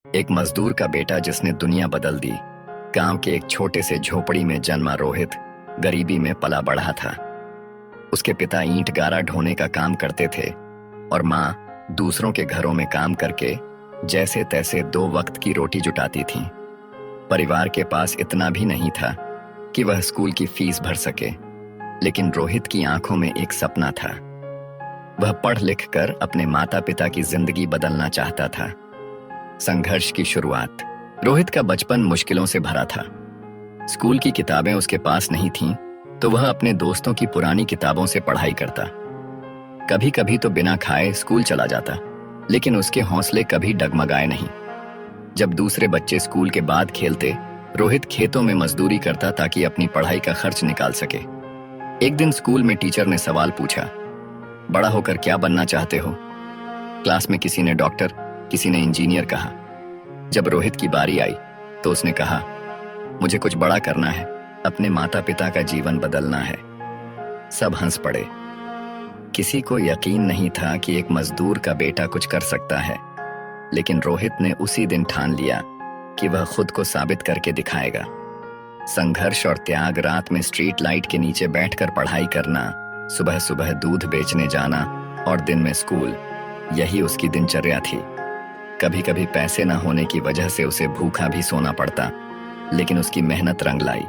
एक मजदूर का बेटा जिसने दुनिया बदल दी। गांव के एक छोटे से झोपड़ी में जन्मा रोहित गरीबी में पला बढ़ा था। उसके पिता ईंट गारा ढोने का काम करते थे और माँ दूसरों के घरों में काम करके जैसे तैसे 2 वक्त की रोटी जुटाती थी। परिवार के पास इतना भी नहीं था कि वह स्कूल की फीस भर सके, लेकिन रोहित की आंखों में एक सपना था। वह पढ़ लिख कर अपने माता पिता की जिंदगी बदलना चाहता था। संघर्ष की शुरुआत। रोहित का बचपन मुश्किलों से भरा था। स्कूल की किताबें उसके पास नहीं थीं, तो वह अपने दोस्तों की पुरानी किताबों से पढ़ाई करता। कभी कभी तो बिना खाए स्कूल चला जाता, लेकिन उसके हौसले कभी डगमगाए नहीं। जब दूसरे बच्चे स्कूल के बाद खेलते, रोहित खेतों में मजदूरी करता ताकि अपनी पढ़ाई का खर्च निकाल सके। एक दिन स्कूल में टीचर ने सवाल पूछा, बड़ा होकर क्या बनना चाहते हो? क्लास में किसी ने डॉक्टर, किसी ने इंजीनियर कहा। जब रोहित की बारी आई तो उसने कहा, मुझे कुछ बड़ा करना है, अपने माता पिता का जीवन बदलना है। सब हंस पड़े। किसी को यकीन नहीं था कि एक मजदूर का बेटा कुछ कर सकता है, लेकिन रोहित ने उसी दिन ठान लिया कि वह खुद को साबित करके दिखाएगा। संघर्ष और त्याग, रात में स्ट्रीट लाइट के नीचे बैठकर पढ़ाई करना, सुबह सुबह दूध बेचने जाना और दिन में स्कूल, यही उसकी दिनचर्या थी। कभी कभी पैसे न होने की वजह से उसे भूखा भी सोना पड़ता, लेकिन उसकी मेहनत रंग लाई।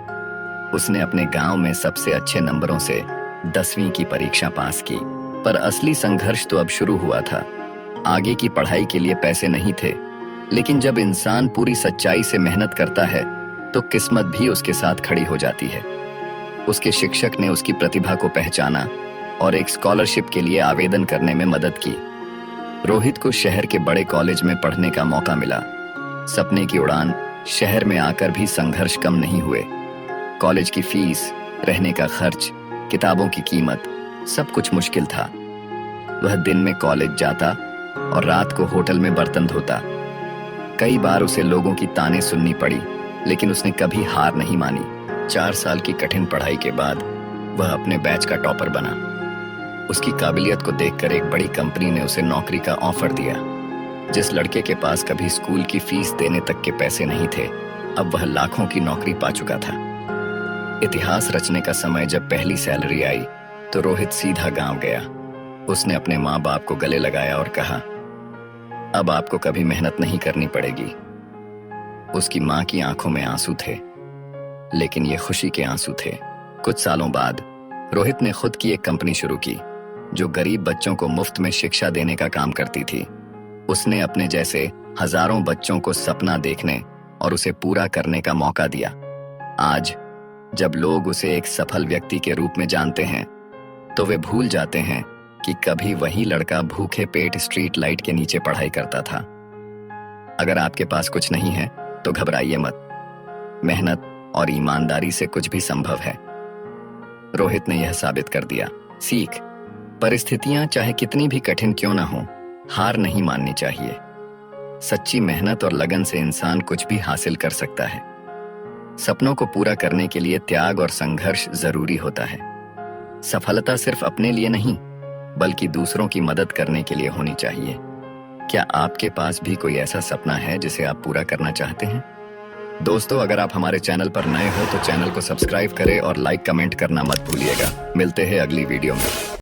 उसने अपने गांव में सबसे अच्छे नंबरों से 10वीं की परीक्षा पास की। पर असली संघर्ष तो अब शुरू हुआ था। आगे की पढ़ाई के लिए पैसे नहीं थे, लेकिन जब इंसान पूरी सच्चाई से मेहनत करता है तो किस्मत भी उसके साथ खड़ी हो जाती है। उसके शिक्षक ने उसकी प्रतिभा को पहचाना और एक स्कॉलरशिप के लिए आवेदन करने में मदद की। रोहित को शहर के बड़े कॉलेज में पढ़ने का मौका मिला। सपने की उड़ान। शहर में आकर भी संघर्ष कम नहीं हुए। कॉलेज की फीस, रहने का खर्च, किताबों की कीमत, सब कुछ मुश्किल था। वह दिन में कॉलेज जाता और रात को होटल में बर्तन धोता। कई बार उसे लोगों की ताने सुननी पड़ी, लेकिन उसने कभी हार नहीं मानी। 4 साल की कठिन पढ़ाई के बाद वह अपने बैच का टॉपर बना। उसकी काबिलियत को देखकर एक बड़ी कंपनी ने उसे नौकरी का ऑफर दिया। जिस लड़के के पास कभी स्कूल की फीस देने तक के पैसे नहीं थे, अब वह लाखों की नौकरी पा चुका था। इतिहास रचने का समय जब पहली सैलरी आई तो रोहित सीधा गांव गया। उसने अपने माँ बाप को गले लगाया और कहा, अब आपको कभी मेहनत नहीं करनी पड़ेगी। उसकी माँ की आंखों में आंसू थे, लेकिन ये खुशी के आंसू थे। कुछ सालों बाद रोहित ने खुद की एक कंपनी शुरू की जो गरीब बच्चों को मुफ्त में शिक्षा देने का काम करती थी। उसने अपने जैसे हजारों बच्चों को सपना देखने और उसे पूरा करने का मौका दिया। आज जब लोग उसे एक सफल व्यक्ति के रूप में जानते हैं, तो वे भूल जाते हैं कि कभी वही लड़का भूखे पेट स्ट्रीट लाइट के नीचे पढ़ाई करता था। अगर आपके पास कुछ नहीं है तो घबराइए मत। मेहनत और ईमानदारी से कुछ भी संभव है। रोहित ने यह साबित कर दिया। सीख। परिस्थितियां चाहे कितनी भी कठिन क्यों ना हो, हार नहीं माननी चाहिए। सच्ची मेहनत और लगन से इंसान कुछ भी हासिल कर सकता है। सपनों को पूरा करने के लिए त्याग और संघर्ष जरूरी होता है। सफलता सिर्फ अपने लिए नहीं, बल्कि दूसरों की मदद करने के लिए होनी चाहिए। क्या आपके पास भी कोई ऐसा सपना है जिसे आप पूरा करना चाहते हैं? दोस्तों, अगर आप हमारे चैनल पर नए हो तो चैनल को सब्सक्राइब करें और लाइक कमेंट करना मत भूलिएगा। मिलते हैं अगली वीडियो में।